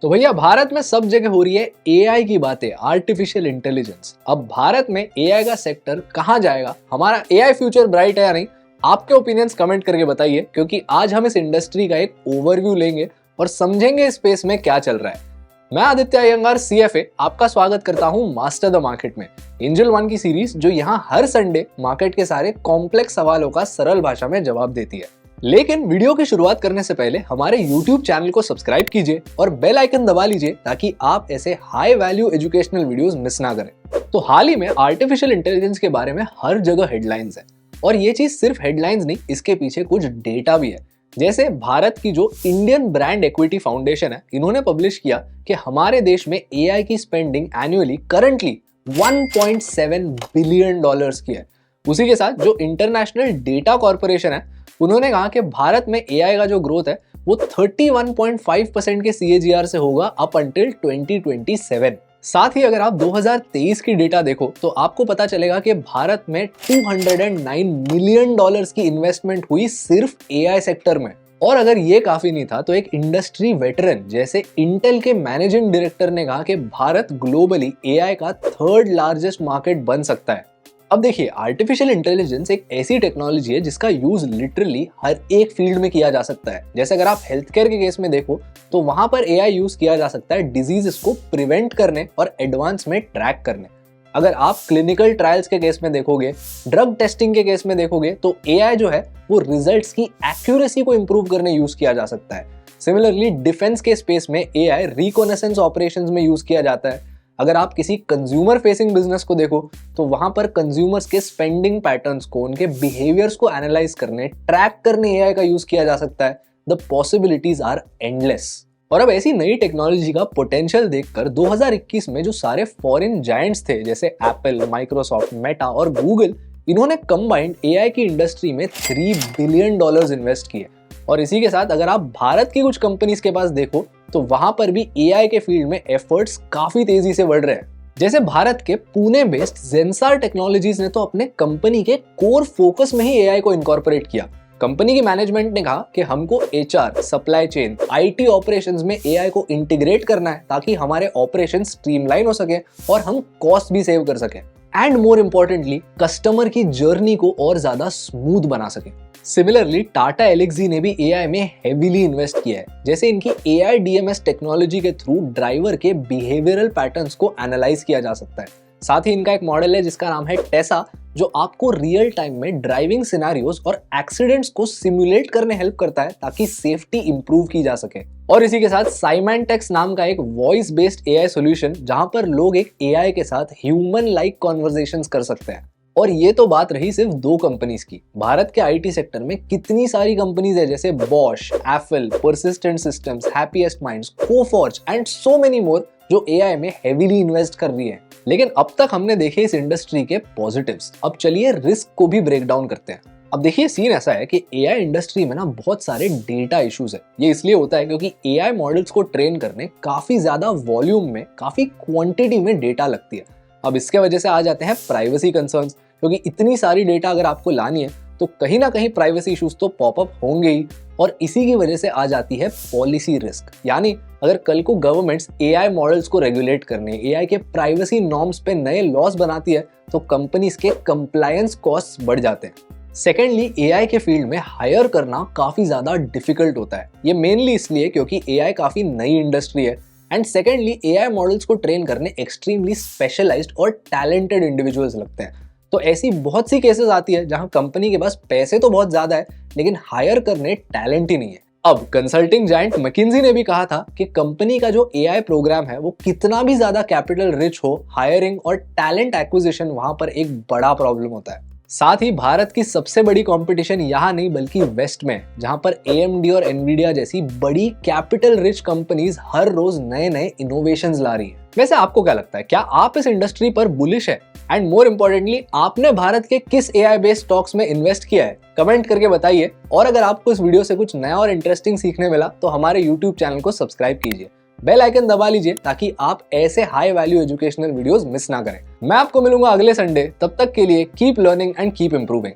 तो भैया भारत में सब जगह हो रही है एआई की बातें, आर्टिफिशियल इंटेलिजेंस। अब भारत में एआई का सेक्टर कहां जाएगा, हमारा एआई फ्यूचर ब्राइट है या नहीं? आपके ओपिनियंस कमेंट करके बताइए, क्योंकि आज हम इस इंडस्ट्री का एक ओवरव्यू लेंगे और समझेंगे इस स्पेस में क्या चल रहा है। मैं आदित्य अयंगार सीएफए आपका स्वागत करता हूं मास्टर द मार्केट में, एंजल वन की सीरीज जो यहां हर संडे मार्केट के सारे कॉम्प्लेक्स सवालों का सरल भाषा में जवाब देती है। लेकिन वीडियो की शुरुआत करने से पहले हमारे YouTube चैनल को सब्सक्राइब कीजिए और बेल आइकन दबा लीजिए ताकि आप ऐसे high value educational videos miss ना करें। तो हाल ही में आर्टिफिशियल इंटेलिजेंस के बारे में हर जगह हेडलाइंस है, और ये चीज सिर्फ हेडलाइंस नहीं, इसके पीछे कुछ डेटा भी है। जैसे भारत की जो इंडियन ब्रांड इक्विटी फाउंडेशन है, इन्होंने पब्लिश किया कि हमारे देश में एआई की spending annually currently 1.7 billion dollars की है। उसी के साथ जो इंटरनेशनल डेटा कॉर्पोरेशन है, उन्होंने कहा कि भारत में एआई का जो ग्रोथ है वो 31.5% के CAGR से होगा अप अंटिल 2027। साथ ही अगर आप 2023 की डेटा देखो तो आपको पता चलेगा कि भारत में 209 मिलियन डॉलर्स की इन्वेस्टमेंट हुई सिर्फ एआई सेक्टर में। और अगर ये काफी नहीं था तो एक इंडस्ट्री वेटरन जैसे इंटेल के मैनेजिंग डायरेक्टर ने कहा कि भारत ग्लोबली एआई का थर्ड लार्जेस्ट मार्केट बन सकता है। अब देखिए, आर्टिफिशियल इंटेलिजेंस एक ऐसी टेक्नोलॉजी है जिसका यूज लिटरली हर एक फील्ड में किया जा सकता है। जैसे अगर आप हेल्थ केयर के केस में देखो तो वहां पर एआई यूज किया जा सकता है डिजीजेस को प्रिवेंट करने और एडवांस में ट्रैक करने। अगर आप क्लिनिकल ट्रायल्स के केस में देखोगे, ड्रग टेस्टिंग के केस में देखोगे, तो एआई जो है वो रिजल्ट्स की एक्यूरेसी को इंप्रूव करने यूज किया जा सकता है। सिमिलरली डिफेंस के स्पेस में एआई रिकॉनेसेंस ऑपरेशंस में यूज किया जाता है। अगर आप किसी कंज्यूमर फेसिंग बिजनेस को देखो तो वहां पर कंज्यूमर्स के स्पेंडिंग पैटर्न्स को, उनके बिहेवियर्स को एनालाइज करने, ट्रैक करने एआई का यूज किया जा सकता है। The possibilities are endless. और अब ऐसी नई टेक्नोलॉजी का पोटेंशियल देखकर 2021 में जो सारे फॉरेन जायंट्स थे जैसे एप्पल, माइक्रोसॉफ्ट, मेटा और गूगल, इन्होंने कंबाइंड एआई की इंडस्ट्री में $3 बिलियन इन्वेस्ट किए। और इसी के साथ अगर आप भारत की कुछ कंपनीज के पास देखो तो वहां पर भी एआई के फील्ड में एफर्ट्स काफी तेजी से बढ़ रहे हैं। जैसे भारत के पुणे बेस्ड जेंसार टेक्नोलॉजीज ने तो अपने कंपनी के कोर फोकस में ही एआई को इनकॉर्पोरेट किया। कंपनी की मैनेजमेंट ने कहा कि हमको HR, supply chain, IT operations में एआई को इंटीग्रेट करना है ताकि हमारे ऑपरेशन स्ट्रीमलाइन हो सके और हम कॉस्ट भी सेव कर सके, एंड मोर इम्पोर्टेंटली कस्टमर की जर्नी को और ज्यादा स्मूथ बना सके। सिमिलरली टाटा एलेक्सी ने भी एआई में हेवीली इन्वेस्ट किया है। जैसे इनकी एआई डीएमएस टेक्नोलॉजी के थ्रू ड्राइवर के बिहेवियरल पैटर्न्स को एनालाइज किया जा सकता है। साथ ही इनका एक मॉडल है जिसका नाम है टेसा, जो आपको रियल टाइम में ड्राइविंग सिनेरियोस और एक्सीडेंट्स को सिमुलेट करने हेल्प करता है ताकि सेफ्टी इंप्रूव की जा सके। और इसी के साथ साइमेंटेक्स नाम का एक वॉइस बेस्ड एआई सॉल्यूशन, जहां पर लोग एक एआई के साथ ह्यूमन लाइक कॉन्वर्सेशंस कर सकते हैं। और ये तो बात रही सिर्फ 2 कंपनीज की। भारत के आईटी सेक्टर में कितनी सारी कंपनीज है जैसे Bosch, Apple, persistent systems, happiest minds, Coforge and so many more जो एआई में हेवीली इन्वेस्ट कर रही है। लेकिन अब तक हमने देखे इस इंडस्ट्री के पॉजिटिव्स, अब चलिए रिस्क को भी ब्रेक डाउन करते हैं। अब देखिए, सीन ऐसा है कि एआई इंडस्ट्री में ना बहुत सारे डेटा इश्यूज है। ये इसलिए होता है क्योंकि एआई मॉडल्स को ट्रेन करने काफी ज्यादा वॉल्यूम में, काफी क्वांटिटी में डेटा लगती है। अब इसके वजह से आ जाते हैं प्राइवेसी कंसर्न्स, क्योंकि इतनी सारी डेटा अगर आपको लानी है तो कहीं ना कहीं प्राइवेसी इश्यूज तो पॉपअप होंगे ही। और इसी की वजह से आ जाती है पॉलिसी रिस्क, यानी अगर कल को गवर्नमेंट्स एआई मॉडल्स को रेगुलेट करने, एआई के प्राइवेसी नॉर्म्स पे नए लॉस बनाती है तो कंपनीज के कंप्लायंस कॉस्ट बढ़ जाते हैं। सेकेंडली, एआई के फील्ड में हायर करना काफी ज्यादा डिफिकल्ट होता है। ये मेनली इसलिए क्योंकि एआई काफी नई इंडस्ट्री है, एंड सेकेंडली एआई मॉडल्स को ट्रेन करने एक्सट्रीमली स्पेशलाइज्ड और टैलेंटेड इंडिविजुअल्स लगते हैं। तो ऐसी बहुत सी केसेस आती है जहां कंपनी के पास पैसे तो बहुत ज्यादा है लेकिन हायर करने टैलेंट ही नहीं है। अब कंसल्टिंग जायंट मैकिन्जी ने भी कहा था कि कंपनी का जो एआई प्रोग्राम है वो कितना भी ज्यादा कैपिटल रिच हो, हायरिंग और टैलेंट एक्विजिशन वहां पर एक बड़ा प्रॉब्लम होता है। साथ ही भारत की सबसे बड़ी कंपटीशन यहाँ नहीं बल्कि वेस्ट में, जहां पर AMD और एनवीडिया जैसी बड़ी कैपिटल रिच कंपनीज हर रोज नए नए इनोवेशंस ला रही है। वैसे आपको क्या लगता है, क्या आप इस इंडस्ट्री पर बुलिश है? एंड मोर इम्पोर्टेंटली, आपने भारत के किस एआई बेस्ड स्टॉक्स में इन्वेस्ट किया है? कमेंट करके बताइए। और अगर आपको इस वीडियो से कुछ नया और इंटरेस्टिंग सीखने मिला तो हमारे YouTube चैनल को सब्सक्राइब कीजिए, बेल आइकन दबा लीजिए ताकि आप ऐसे high value educational videos miss ना करें। मैं आपको मिलूंगा अगले संडे, तब तक के लिए keep learning and keep improving.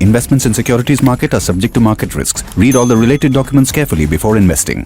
Investments in securities market are subject to market risks. Read all the related documents carefully before investing.